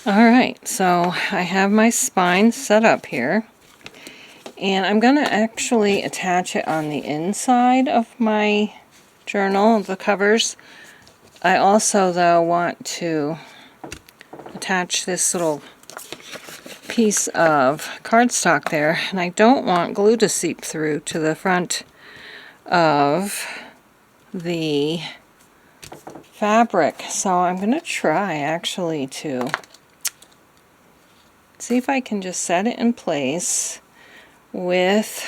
Alright, so I have my spine set up here, and I'm going to actually attach it on the inside of my journal, the covers. I also, though, want to attach this little piece of cardstock there, and I don't want glue to seep through to the front of the fabric, so I'm going to try actually to see if I can just set it in place with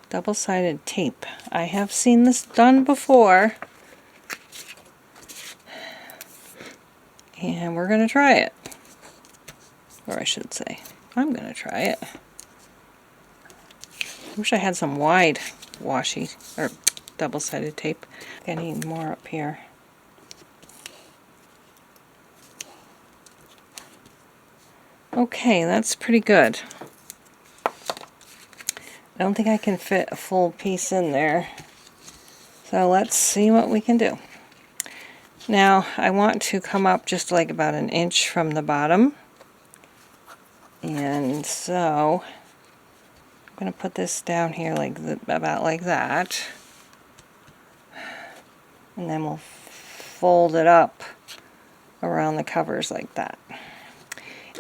double-sided tape. I have seen this done before, and we're going to try it. Or I should say, I'm going to try it. I wish I had some wide washi or double-sided tape. I need more up here. Okay, that's pretty good. I don't think I can fit a full piece in there. So let's see what we can do. Now I want to come up just like about an inch from the bottom. And so I'm going to put this down here like about like that. And then we'll fold it up around the covers like that.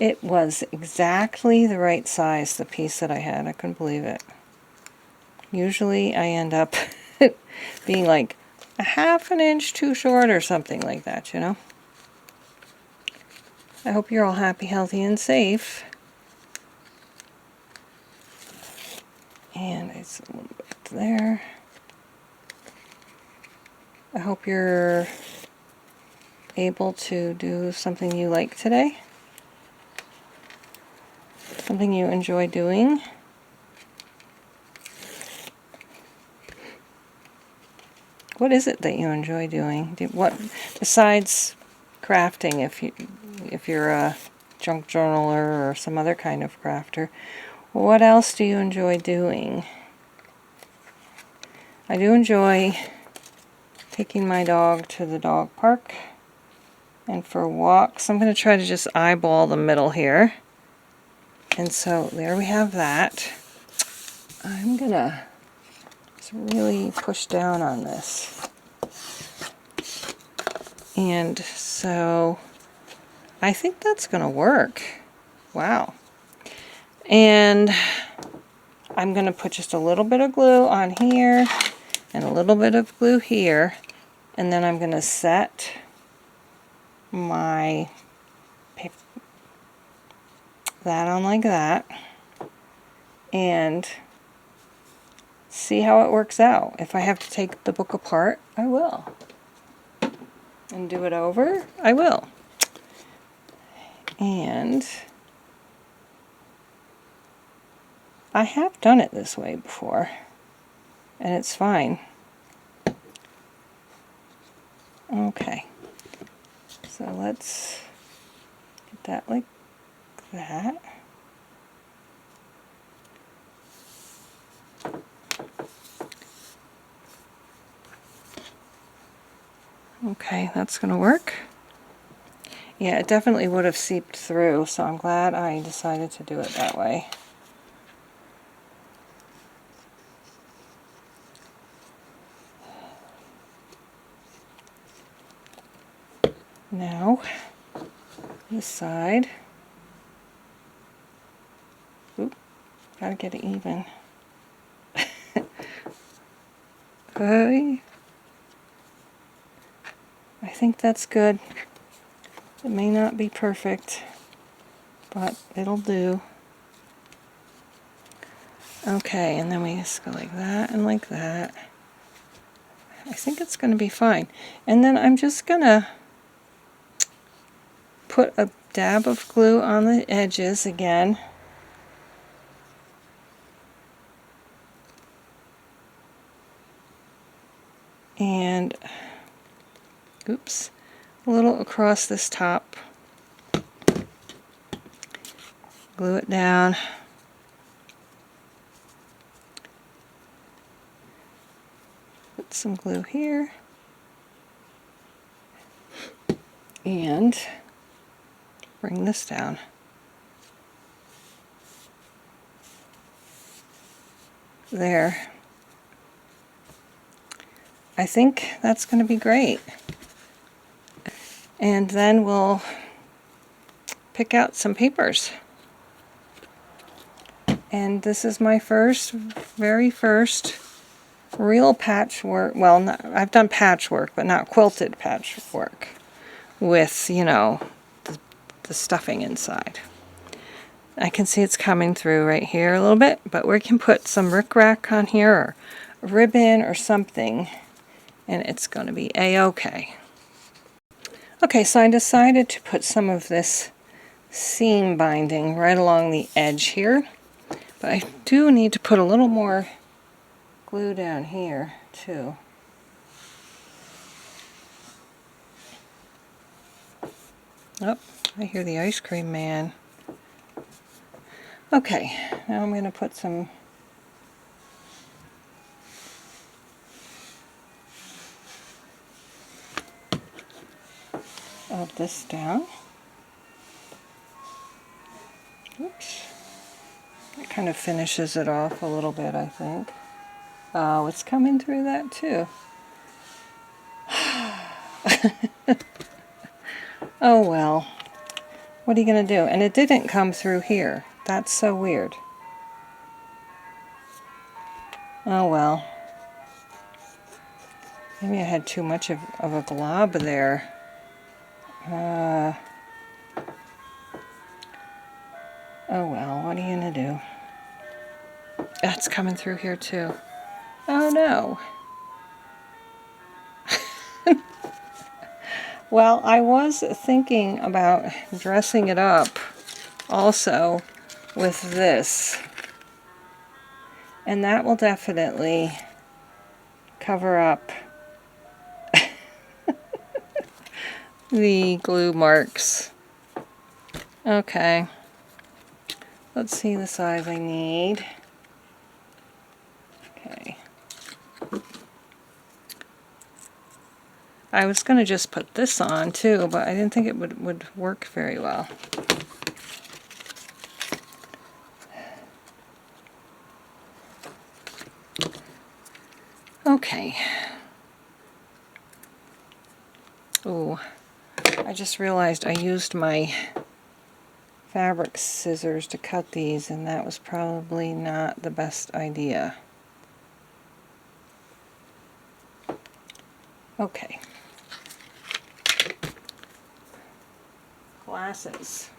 It was exactly the right size, the piece that I had. I couldn't believe it. Usually I end up being like a half an inch too short or something like that, you know. I hope you're all happy, healthy, and safe. And it's a little bit there. I hope you're able to do something you like today. Something you enjoy doing. What is it that you enjoy doing? What besides crafting, if you're a junk journaler or some other kind of crafter, what else do you enjoy doing? I do enjoy taking my dog to the dog park and for walks. I'm going to try to just eyeball the middle here. And so there we have that. I'm going to really push down on this. And so I think that's going to work. Wow. And I'm going to put just a little bit of glue on here and a little bit of glue here, and then I'm going to set my that on like that and see how it works out. If I have to take the book apart, I will. And do it over, I will. And I have done it this way before, and it's fine. Okay, so let's get that like that. Okay, that's going to work. Yeah, it definitely would have seeped through, so I'm glad I decided to do it that way. Now, this side. Oop, gotta get it even. Okay. I think that's good. It may not be perfect, but it'll do. Okay, and then we just go like that and like that. I think it's going to be fine. And then I'm just going to put a dab of glue on the edges again. And, oops, a little across this top. Glue it down. Put some glue here. And bring this down. There. I think that's going to be great. And then we'll pick out some papers. And this is my very first real patchwork. Well, I've done patchwork, but not quilted patchwork with, you know, the stuffing inside. I can see it's coming through right here a little bit, but we can put some rickrack on here or a ribbon or something, and it's going to be a-okay. Okay, so I decided to put some of this seam binding right along the edge here, but I do need to put a little more glue down here too. Oh, I hear the ice cream man. Okay, now I'm going to put some of this down. Oops. It kind of finishes it off a little bit, I think. Oh, it's coming through that too. Oh well. What are you going to do? And it didn't come through here. That's so weird. Oh well. Maybe I had too much of a glob there. Oh well, what are you going to do? That's coming through here too. Oh no. Well, I was thinking about dressing it up also with this. And that will definitely cover up the glue marks. Okay. Let's see the size I need. Okay. I was going to just put this on too, but I didn't think it would work very well. Okay. Oh, I just realized I used my fabric scissors to cut these, and that was probably not the best idea. Okay. Glasses.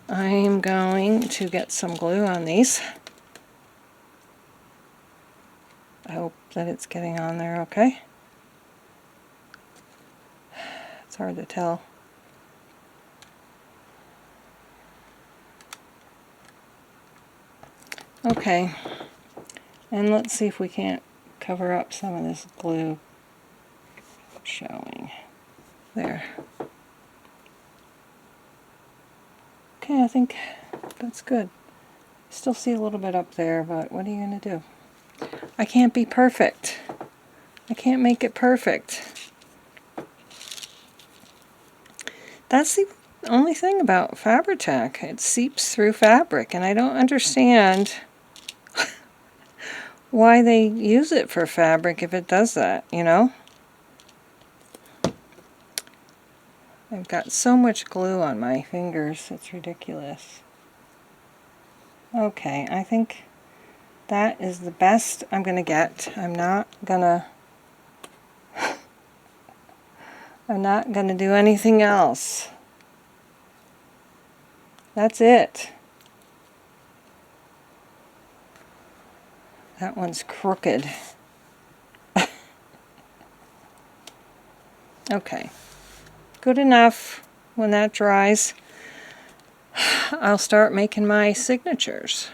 I'm going to get some glue on these. I hope that it's getting on there okay. It's hard to tell. Okay, and let's see if we can't cover up some of this glue showing. There. Okay, I think that's good. Still see a little bit up there, but what are you going to do? I can't be perfect. I can't make it perfect. That's the only thing about Fabri-Tac. It seeps through fabric, and I don't understand why they use it for fabric if it does that, you know? I've got so much glue on my fingers, it's ridiculous. Okay, I think that is the best I'm going to get. I'm not gonna do anything else. That's it. That one's crooked. Okay. Good enough. When that dries, I'll start making my signatures.